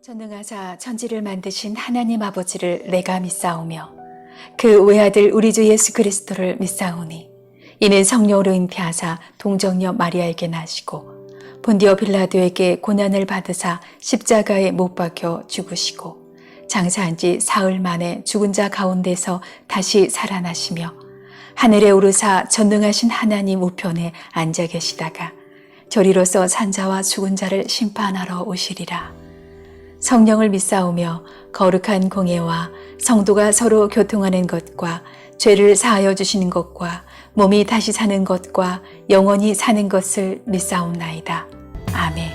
전능하사 천지를 만드신 하나님 아버지를 내가 믿사오며 그 외아들 우리 주 예수 그리스도를 믿사오니 이는 성령으로 잉태하사 동정녀 마리아에게 나시고 본디오 빌라도에게 고난을 받으사 십자가에 못 박혀 죽으시고 장사한 지 사흘 만에 죽은 자 가운데서 다시 살아나시며 하늘에 오르사 전능하신 하나님 우편에 앉아 계시다가 저리로서 산자와 죽은 자를 심판하러 오시리라. 성령을 믿사오며 거룩한 공예와 성도가 서로 교통하는 것과 죄를 사하여 주시는 것과 몸이 다시 사는 것과 영원히 사는 것을 믿사옵나이다. 아멘.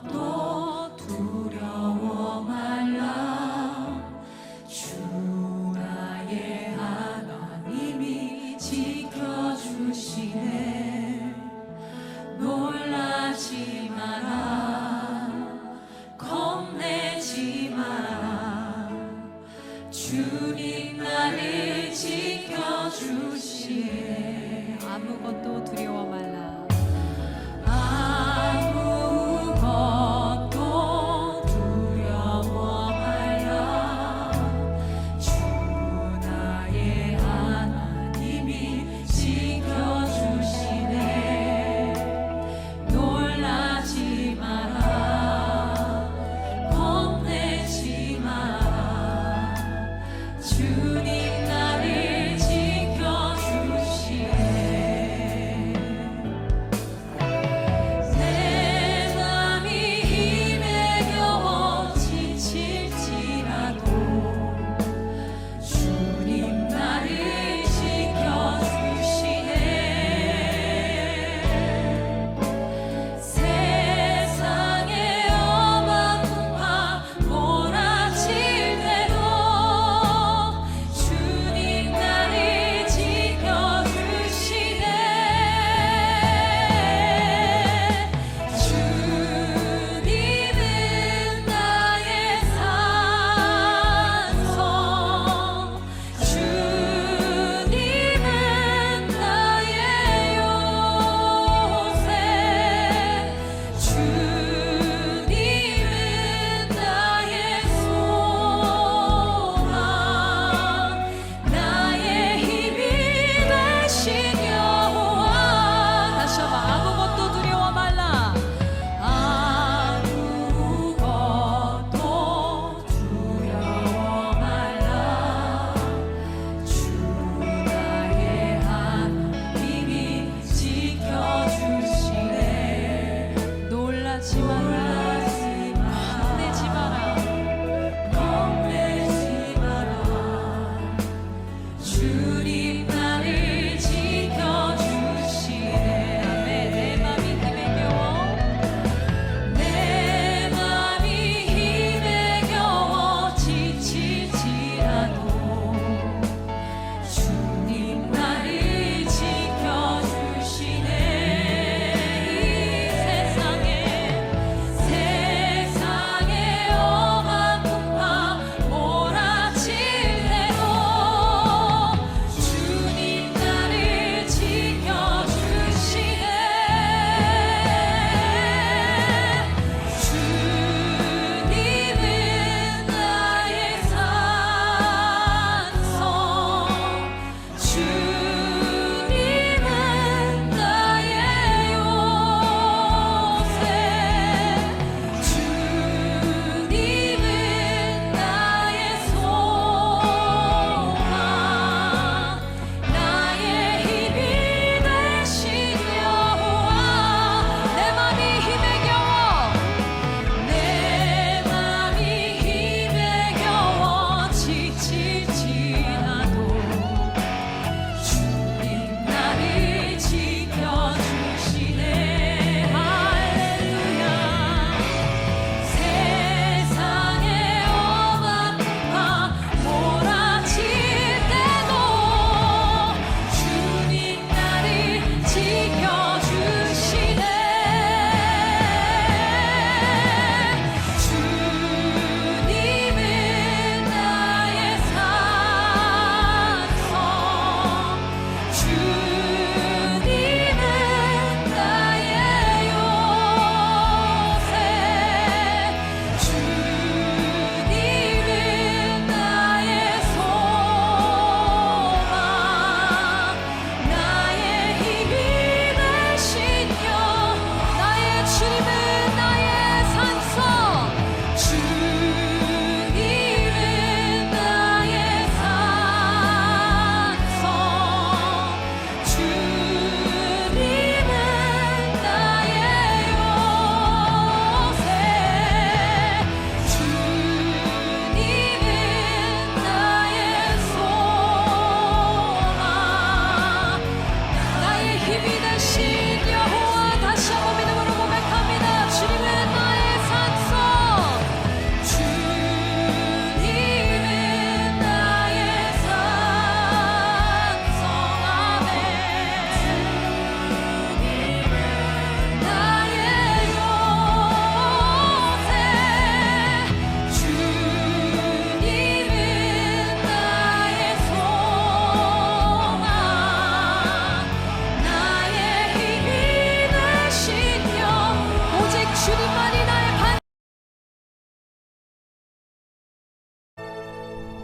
아무것도 두려워 말라. 주 나의 하나님이 지켜주시네. 놀라지 마라, 겁내지 마라. 주님 나를 지켜주시네. 아무것도 두려워 말라.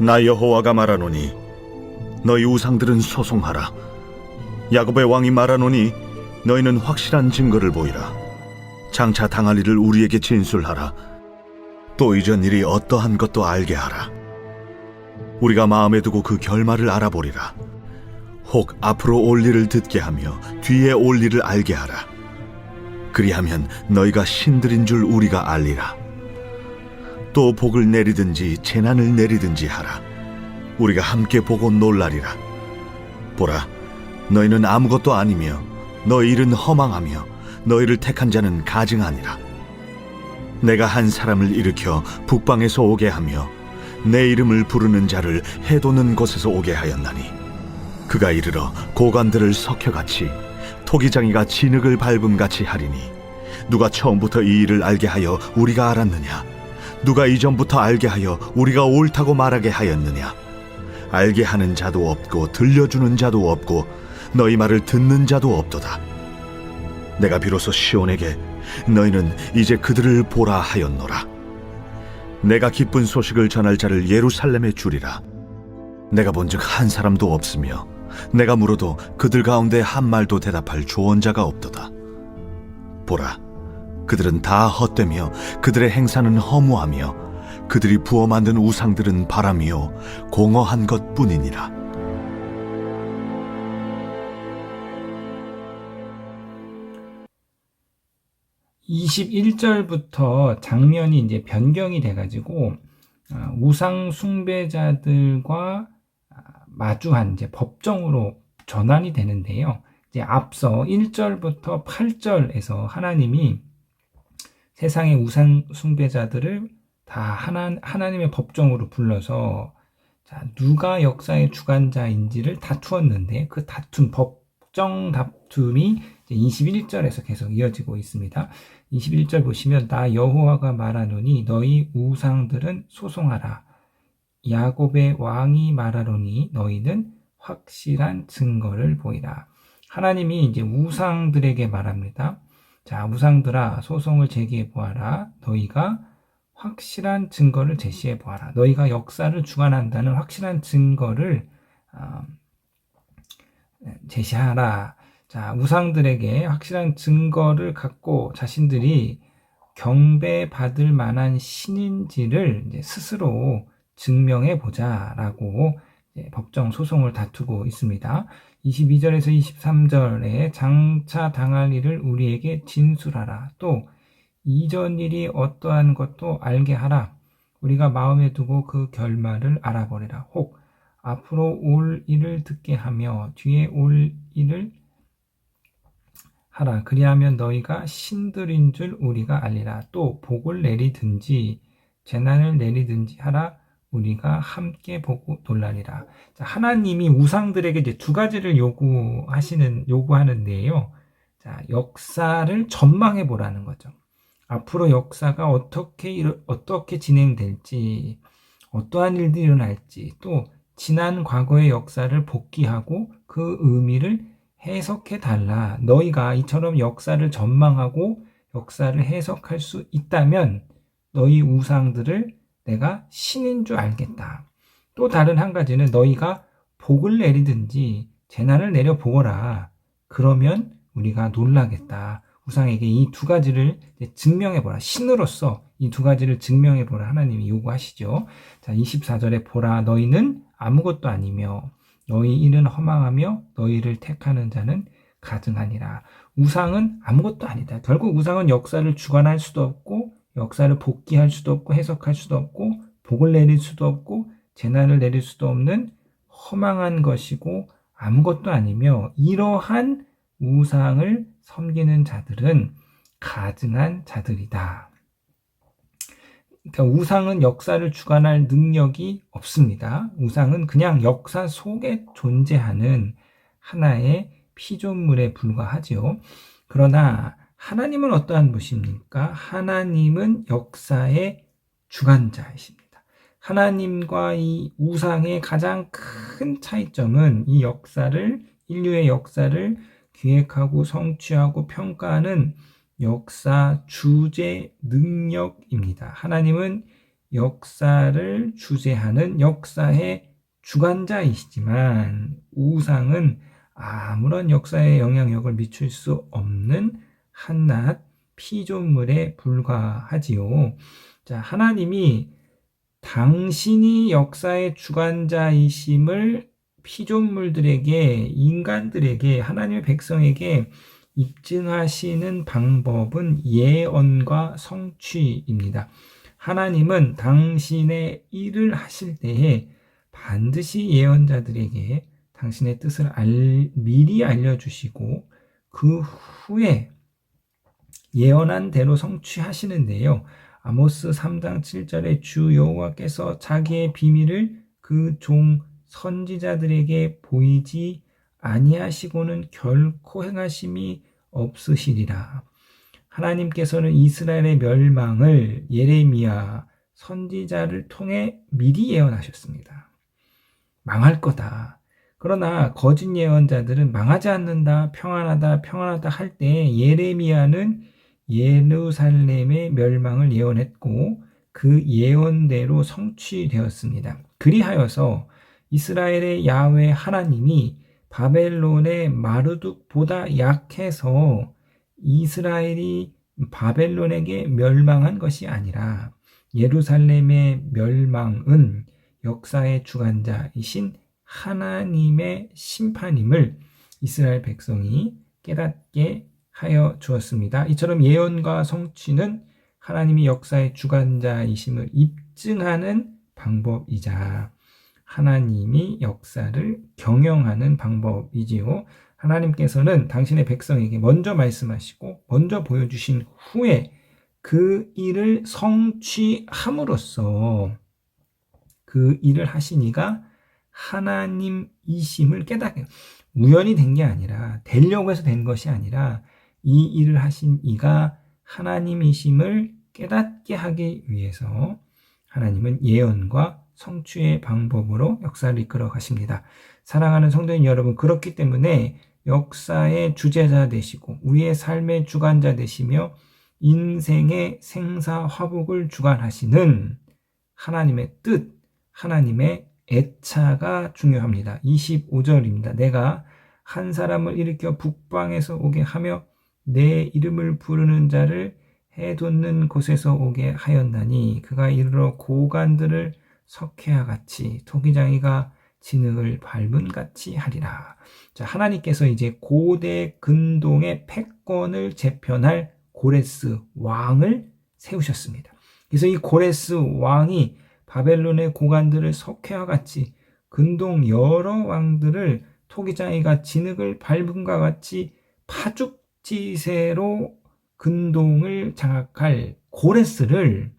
나 여호와가 말하노니 너희 우상들은 소송하라. 야곱의 왕이 말하노니 너희는 확실한 증거를 보이라. 장차 당할 일을 우리에게 진술하라. 또 이전 일이 어떠한 것도 알게 하라. 우리가 마음에 두고 그 결말을 알아보리라. 혹 앞으로 올 일을 듣게 하며 뒤에 올 일을 알게 하라. 그리하면 너희가 신들인 줄 우리가 알리라. 또 복을 내리든지 재난을 내리든지 하라. 우리가 함께 보고 놀라리라. 보라, 너희는 아무것도 아니며 너희 일은 허망하며 너희를 택한 자는 가증하니라. 내가 한 사람을 일으켜 북방에서 오게 하며 내 이름을 부르는 자를 해돋는 곳에서 오게 하였나니 그가 이르러 고관들을 석혀같이 토기장이가 진흙을 밟음같이 하리니 누가 처음부터 이 일을 알게 하여 우리가 알았느냐? 누가 이전부터 알게 하여 우리가 옳다고 말하게 하였느냐? 알게 하는 자도 없고 들려주는 자도 없고 너희 말을 듣는 자도 없도다. 내가 비로소 시온에게 너희는 이제 그들을 보라 하였노라. 내가 기쁜 소식을 전할 자를 예루살렘에 주리라. 내가 본즉 한 사람도 없으며 내가 물어도 그들 가운데 한 말도 대답할 조언자가 없도다. 보라, 그들은 다 헛되며 그들의 행사는 허무하며 그들이 부어 만든 우상들은 바람이요 공허한 것뿐이니라. (21절부터) 장면이 이제 변경이 돼가지고 우상 숭배자들과 마주한 이제 법정으로 전환이 되는데요. 이제 앞서 1절부터 8절에서 하나님이 세상의 우상 숭배자들을 다 하나님의 법정으로 불러서 누가 역사의 주관자인지를 다투었는데 그 법정 다툼이 21절에서 계속 이어지고 있습니다. 21절 보시면 나 여호와가 말하노니 너희 우상들은 소송하라. 야곱의 왕이 말하노니 너희는 확실한 증거를 보이라. 하나님이 이제 우상들에게 말합니다. 자, 우상들아, 소송을 제기해 보아라. 너희가 확실한 증거를 제시해 보아라. 너희가 역사를 주관한다는 확실한 증거를 제시하라. 자, 우상들에게 확실한 증거를 갖고 자신들이 경배받을 만한 신인지를 이제 스스로 증명해 보자라고 법정 소송을 다투고 있습니다. 22절에서 23절에 장차 당할 일을 우리에게 진술하라. 또 이전 일이 어떠한 것도 알게 하라. 우리가 마음에 두고 그 결말을 알아보리라. 혹 앞으로 올 일을 듣게 하며 뒤에 올 일을 하라. 그리하면 너희가 신들인 줄 우리가 알리라. 또 복을 내리든지 재난을 내리든지 하라. 우리가 함께 보고 놀라리라. 자, 하나님이 우상들에게 이제 두 가지를 요구하는데요. 자, 역사를 전망해 보라는 거죠. 앞으로 역사가 어떻게 진행될지, 어떠한 일들이 일어날지, 또 지난 과거의 역사를 복기하고 그 의미를 해석해 달라. 너희가 이처럼 역사를 전망하고 역사를 해석할 수 있다면 너희 우상들을 내가 신인 줄 알겠다. 또 다른 한 가지는 너희가 복을 내리든지 재난을 내려보거라. 그러면 우리가 놀라겠다. 우상에게 이 두 가지를 증명해보라. 신으로서 이 두 가지를 증명해보라. 하나님이 요구하시죠. 자, 24절에 보라. 너희는 아무것도 아니며 너희 일은 허망하며 너희를 택하는 자는 가증하니라. 우상은 아무것도 아니다. 결국 우상은 역사를 주관할 수도 없고 역사를 복기할 수도 없고 해석할 수도 없고 복을 내릴 수도 없고 재난을 내릴 수도 없는 허망한 것이고 아무것도 아니며 이러한 우상을 섬기는 자들은 가증한 자들이다. 그러니까 우상은 역사를 주관할 능력이 없습니다. 우상은 그냥 역사 속에 존재하는 하나의 피조물에 불과하죠. 그러나 하나님은 어떠한 분이십니까? 하나님은 역사의 주관자이십니다. 하나님과 이 우상의 가장 큰 차이점은 이 인류의 역사를 기획하고 성취하고 평가하는 역사 주재 능력입니다. 하나님은 역사를 주재하는 역사의 주관자이시지만 우상은 아무런 역사에 영향력을 미칠 수 없는 한낱 피조물에 불과하지요. 자, 하나님이 당신이 역사의 주관자이심을 피조물들에게, 인간들에게, 하나님의 백성에게 입증하시는 방법은 예언과 성취입니다. 하나님은 당신의 일을 하실 때에 반드시 예언자들에게 당신의 뜻을 미리 알려주시고 그 후에 예언한 대로 성취하시는데요. 아모스 3장 7절에 주 여호와께서 자기의 비밀을 그 종 선지자들에게 보이지 아니하시고는 결코 행하심이 없으시리라. 하나님께서는 이스라엘의 멸망을 예레미야 선지자를 통해 미리 예언하셨습니다. 망할 거다. 그러나 거짓 예언자들은 망하지 않는다, 평안하다, 평안하다 할 때 예레미야는 예루살렘의 멸망을 예언했고 그 예언대로 성취되었습니다. 그리하여서 이스라엘의 야훼 하나님이 바벨론의 마르둑보다 약해서 이스라엘이 바벨론에게 멸망한 것이 아니라 예루살렘의 멸망은 역사의 주관자이신 하나님의 심판임을 이스라엘 백성이 깨닫게 하여 주었습니다. 이처럼 예언과 성취는 하나님이 역사의 주관자이심을 입증하는 방법이자 하나님이 역사를 경영하는 방법이지요. 하나님께서는 당신의 백성에게 먼저 말씀하시고 먼저 보여주신 후에 그 일을 성취함으로써 그 일을 하신 이가 하나님이심을 깨닫게, 우연히 된 게 아니라, 되려고 해서 된 것이 아니라 이 일을 하신 이가 하나님이심을 깨닫게 하기 위해서 하나님은 예언과 성취의 방법으로 역사를 이끌어 가십니다. 사랑하는 성도님 여러분, 그렇기 때문에 역사의 주재자 되시고 우리의 삶의 주관자 되시며 인생의 생사화복을 주관하시는 하나님의 뜻, 하나님의 애차가 중요합니다. 25절입니다. 내가 한 사람을 일으켜 북방에서 오게 하며 내 이름을 부르는 자를 해돋는 곳에서 오게 하였나니 그가 이르러 고관들을 석회와 같이 토기장이가 진흙을 밟은 같이 하리라. 자, 하나님께서 이제 고대 근동의 패권을 재편할 고레스 왕을 세우셨습니다. 그래서 이 고레스 왕이 바벨론의 고관들을 석회와 같이 근동 여러 왕들을 토기장이가 진흙을 밟음과 같이 파죽지세로 근동을 장악할 고레스를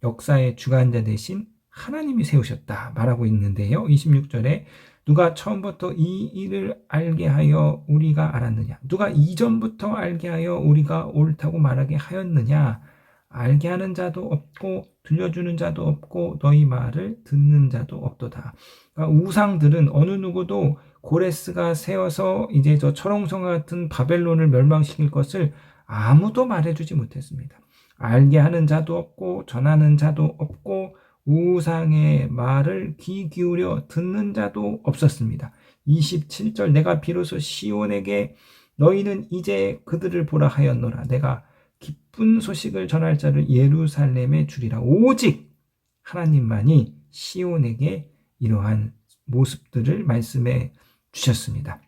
역사의 주관자 대신 하나님이 세우셨다 말하고 있는데요. 26절에 누가 처음부터 이 일을 알게 하여 우리가 알았느냐? 누가 이전부터 알게 하여 우리가 옳다고 말하게 하였느냐? 알게 하는 자도 없고 들려주는 자도 없고 너희 말을 듣는 자도 없도다. 그러니까 우상들은 어느 누구도 고레스가 세워서 이제 저 철옹성과 같은 바벨론을 멸망시킬 것을 아무도 말해주지 못했습니다. 알게 하는 자도 없고 전하는 자도 없고 우상의 말을 귀 기울여 듣는 자도 없었습니다. 27절 내가 비로소 시온에게 너희는 이제 그들을 보라 하였노라. 내가 기쁜 소식을 전할 자를 예루살렘에 주리라. 오직 하나님만이 시온에게 이러한 모습들을 말씀해 주셨습니다.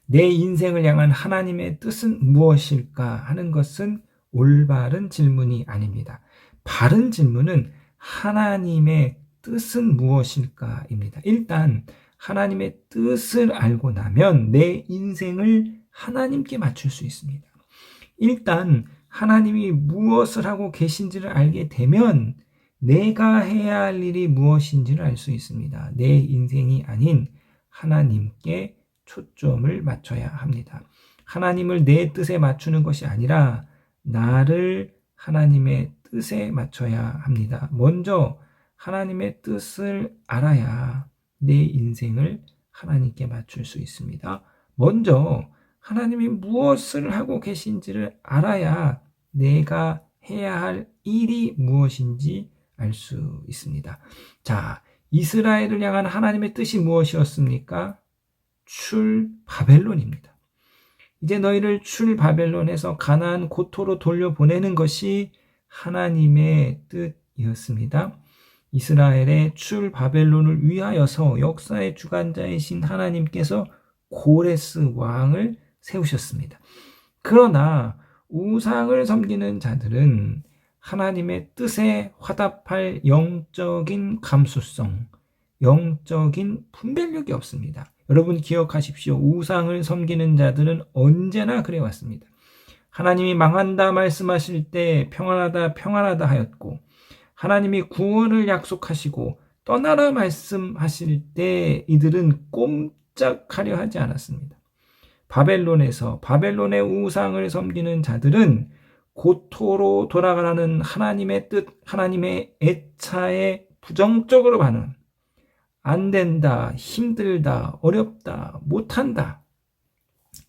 내 인생을 향한 하나님의 뜻은 무엇일까 하는 것은 올바른 질문이 아닙니다. 바른 질문은 하나님의 뜻은 무엇일까입니다. 일단 하나님의 뜻을 알고 나면 내 인생을 하나님께 맞출 수 있습니다. 일단 하나님이 무엇을 하고 계신지를 알게 되면 내가 해야 할 일이 무엇인지를 알 수 있습니다. 내 인생이 아닌 하나님께 초점을 맞춰야 합니다. 하나님을 내 뜻에 맞추는 것이 아니라 나를 하나님의 뜻에 맞춰야 합니다. 먼저 하나님의 뜻을 알아야 내 인생을 하나님께 맞출 수 있습니다. 먼저 하나님이 무엇을 하고 계신지를 알아야 내가 해야 할 일이 무엇인지 알 수 있습니다. 자, 이스라엘을 향한 하나님의 뜻이 무엇이었습니까? 출 바벨론입니다. 이제 너희를 출 바벨론에서 가나안 고토로 돌려보내는 것이 하나님의 뜻이었습니다. 이스라엘의 출 바벨론을 위하여서 역사의 주관자이신 하나님께서 고레스 왕을 세우셨습니다. 그러나 우상을 섬기는 자들은 하나님의 뜻에 화답할 영적인 감수성, 영적인 분별력이 없습니다. 여러분 기억하십시오. 우상을 섬기는 자들은 언제나 그래왔습니다. 하나님이 망한다 말씀하실 때 평안하다 평안하다 하였고, 하나님이 구원을 약속하시고 떠나라 말씀하실 때 이들은 꼼짝하려 하지 않았습니다. 바벨론에서 바벨론의 우상을 섬기는 자들은 고토로 돌아가라는 하나님의 뜻, 하나님의 애차에 부정적으로 반응. 안 된다, 힘들다, 어렵다, 못한다.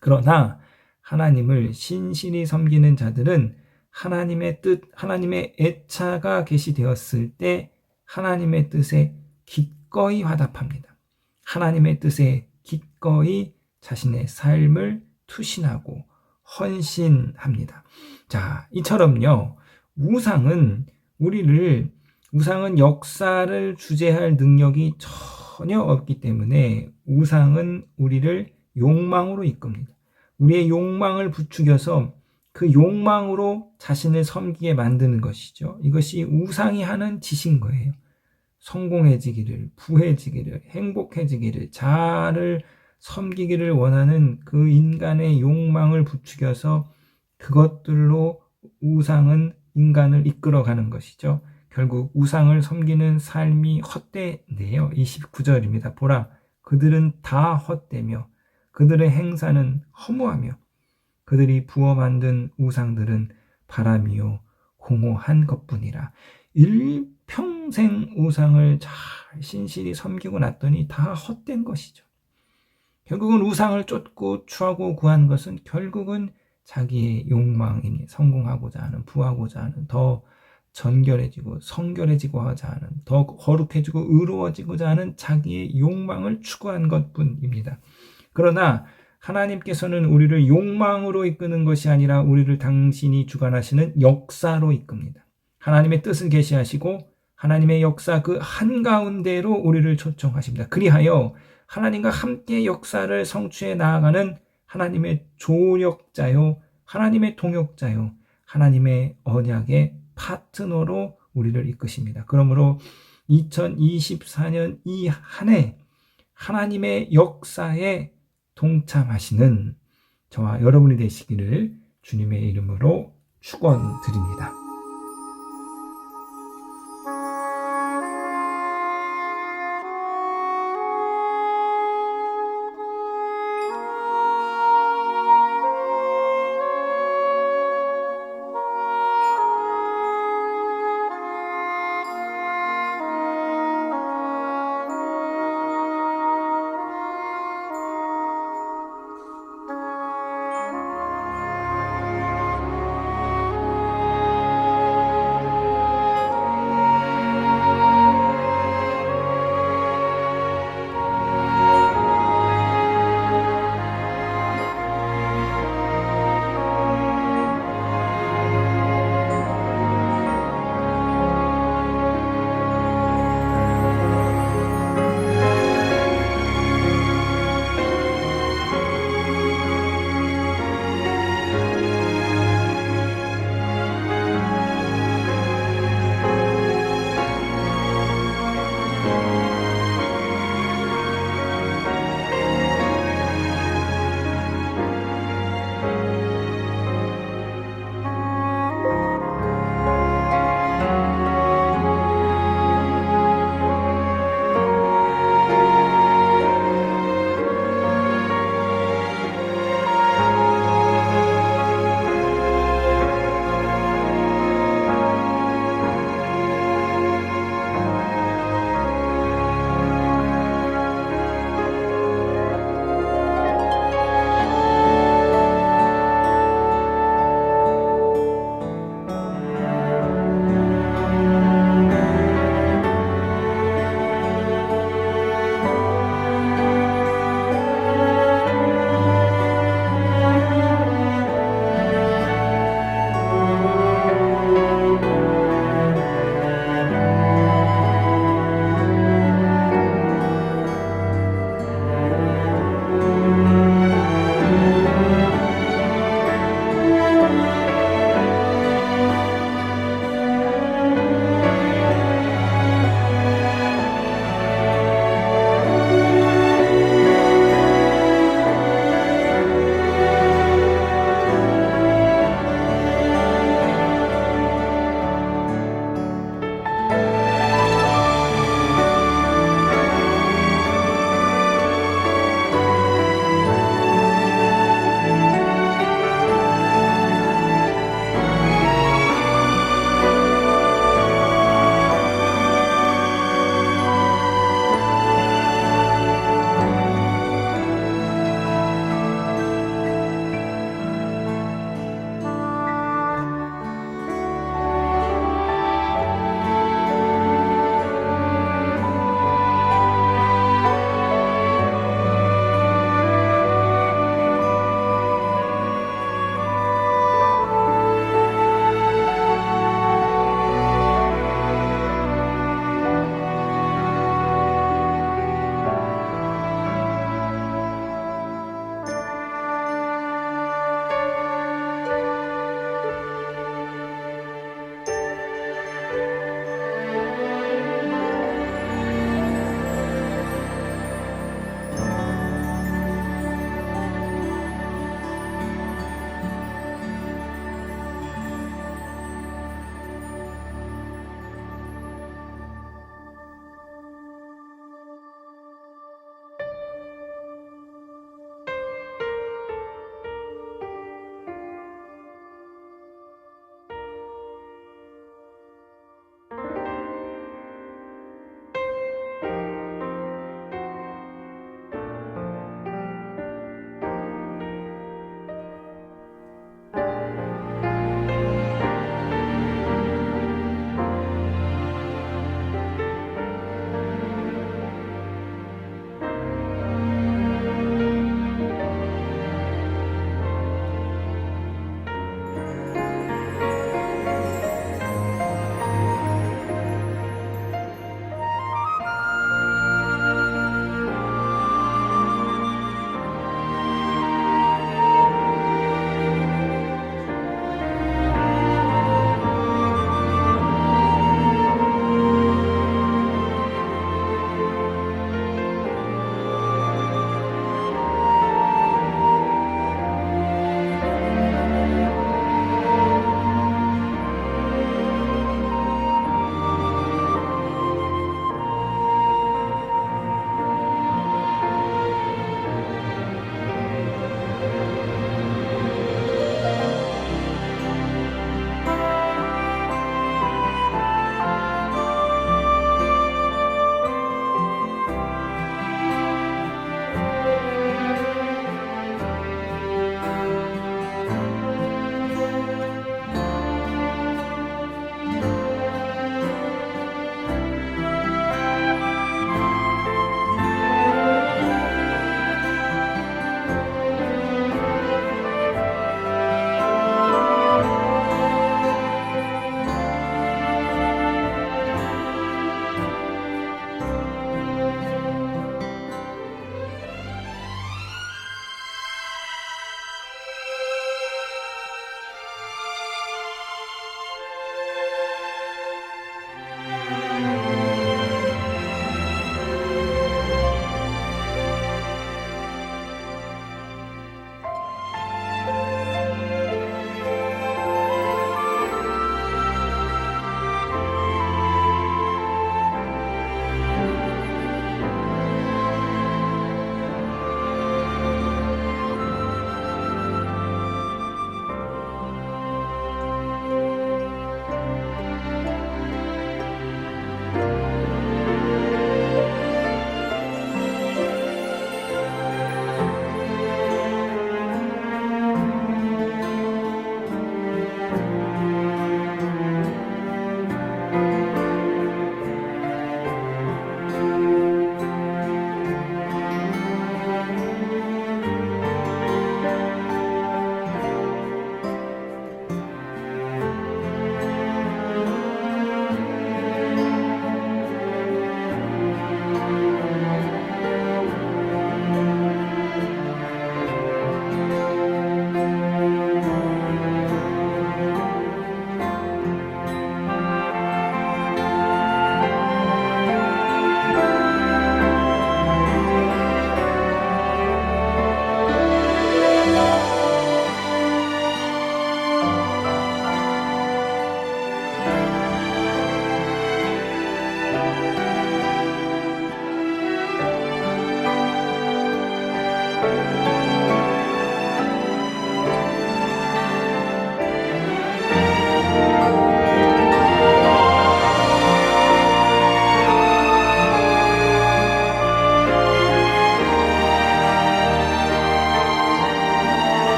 그러나 하나님을 신실히 섬기는 자들은 하나님의 뜻, 하나님의 애차가 계시되었을 때 하나님의 뜻에 기꺼이 화답합니다. 하나님의 뜻에 기꺼이 자신의 삶을 투신하고 헌신합니다. 자, 이처럼요, 우상은 역사를 주재할 능력이 전혀 없기 때문에 우상은 우리를 욕망으로 이끕니다. 우리의 욕망을 부추겨서 그 욕망으로 자신을 섬기게 만드는 것이죠. 이것이 우상이 하는 짓인 거예요. 성공해지기를, 부해지기를, 행복해지기를, 자아를 섬기기를 원하는 그 인간의 욕망을 부추겨서 그것들로 우상은 인간을 이끌어가는 것이죠. 결국 우상을 섬기는 삶이 헛되네요. 29절입니다. 보라, 그들은 다 헛되며 그들의 행사는 허무하며 그들이 부어 만든 우상들은 바람이요 공허한 것뿐이라. 일평생 우상을 잘 신실히 섬기고 났더니 다 헛된 것이죠. 결국은 우상을 쫓고 추하고 구한 것은 결국은 자기의 욕망이니 성공하고자 하는, 부하고자 하는, 더 정결해지고 성결해지고 하자 하는, 더 거룩해지고 의로워지고자 하는 자기의 욕망을 추구한 것뿐입니다. 그러나 하나님께서는 우리를 욕망으로 이끄는 것이 아니라 우리를 당신이 주관하시는 역사로 이끕니다. 하나님의 뜻을 계시하시고 하나님의 역사 그 한가운데로 우리를 초청하십니다. 그리하여 하나님과 함께 역사를 성취해 나아가는 하나님의 조력자요, 하나님의 동역자요, 하나님의 언약의 파트너로 우리를 이끄십니다. 그러므로 2024년 이 한 해 하나님의 역사에 동참하시는 저와 여러분이 되시기를 주님의 이름으로 축원드립니다.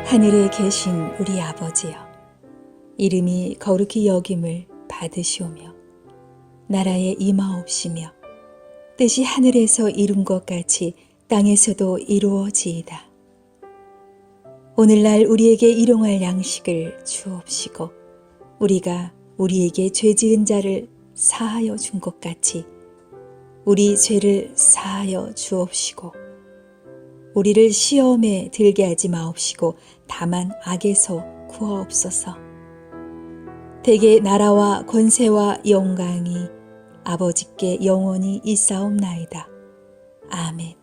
하늘에 계신 우리 아버지여, 이름이 거룩히 여김을 받으시오며 나라에 임하옵시며 뜻이 하늘에서 이룬 것 같이 땅에서도 이루어지이다. 오늘날 우리에게 일용할 양식을 주옵시고 우리가 우리에게 죄 지은 자를 사하여 준 것 같이 우리 죄를 사하여 주옵시고 우리를 시험에 들게 하지 마옵시고 다만 악에서 구하옵소서. 대개 나라와 권세와 영광이 아버지께 영원히 있사옵나이다. 아멘.